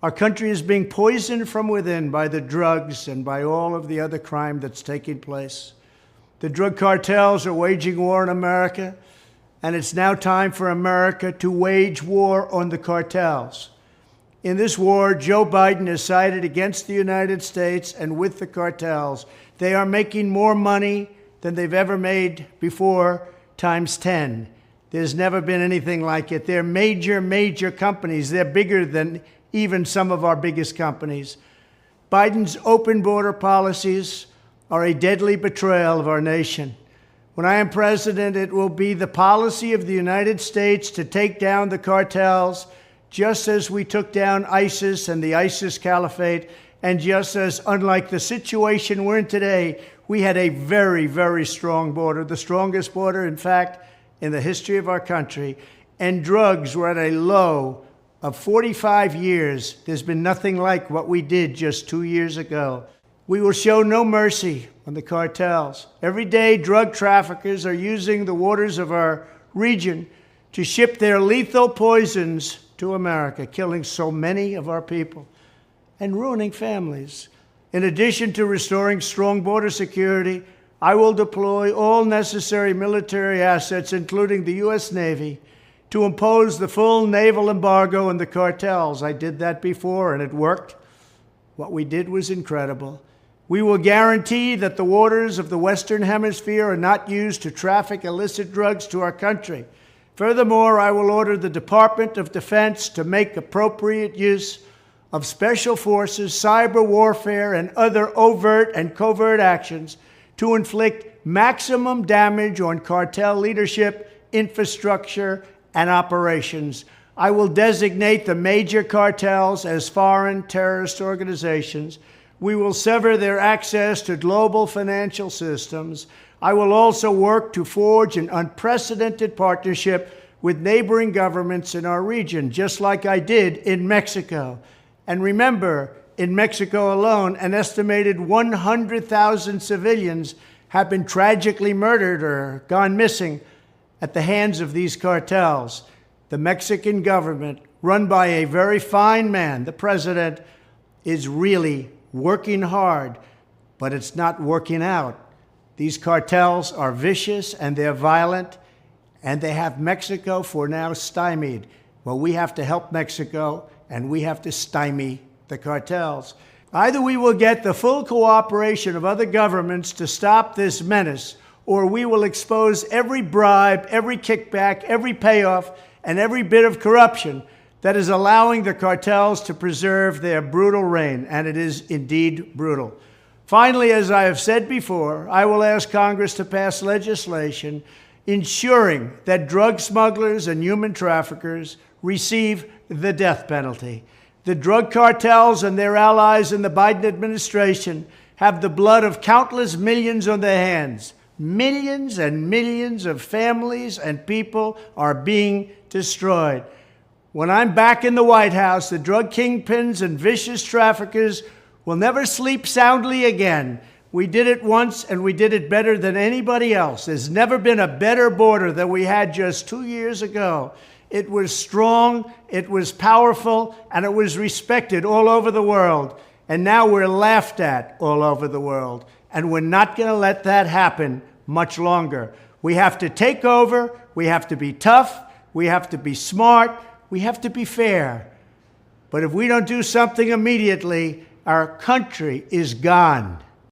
Our country is being poisoned from within by the drugs and by all of the other crime that's taking place. The drug cartels are waging war in America, and it's now time for America to wage war on the cartels. In this war, Joe Biden has sided against the United States and with the cartels. They are making more money than they've ever made before, times 10. There's never been anything like it. They're major, major companies. They're bigger than even some of our biggest companies. Biden's open border policies are a deadly betrayal of our nation. When I am president, it will be the policy of the United States to take down the cartels, just as we took down ISIS and the ISIS caliphate, and just as, unlike the situation we're in today, we had a very, very strong border, the strongest border, in fact, in the history of our country, and drugs were at a low of 45 years. There's been nothing like what we did just 2 years ago. We will show no mercy on the cartels. Every day, drug traffickers are using the waters of our region to ship their lethal poisons to America, killing so many of our people and ruining families. In addition to restoring strong border security, I will deploy all necessary military assets, including the U.S. Navy, to impose the full naval embargo on the cartels. I did that before, and it worked. What we did was incredible. We will guarantee that the waters of the Western Hemisphere are not used to traffic illicit drugs to our country. Furthermore, I will order the Department of Defense to make appropriate use of special forces, cyber warfare, and other overt and covert actions to inflict maximum damage on cartel leadership, infrastructure, and operations. I will designate the major cartels as foreign terrorist organizations. We will sever their access to global financial systems. I will also work to forge an unprecedented partnership with neighboring governments in our region, just like I did in Mexico. And remember, in Mexico alone, an estimated 100,000 civilians have been tragically murdered or gone missing at the hands of these cartels. The Mexican government, run by a very fine man, the president, is really working hard, but it's not working out. These cartels are vicious and they're violent, and they have Mexico for now stymied. Well, we have to help Mexico, and we have to stymie the cartels. Either we will get the full cooperation of other governments to stop this menace, or we will expose every bribe, every kickback, every payoff, and every bit of corruption that is allowing the cartels to preserve their brutal reign, and it is indeed brutal. Finally, as I have said before, I will ask Congress to pass legislation ensuring that drug smugglers and human traffickers receive the death penalty. The drug cartels and their allies in the Biden administration have the blood of countless millions on their hands. Millions and millions of families and people are being destroyed. When I'm back in the White House, the drug kingpins and vicious traffickers will never sleep soundly again. We did it once, and we did it better than anybody else. There's never been a better border than we had just 2 years ago. It was strong, it was powerful, and it was respected all over the world. And now we're laughed at all over the world. And we're not going to let that happen much longer. We have to take over, we have to be tough, we have to be smart, we have to be fair. But if we don't do something immediately, our country is gone.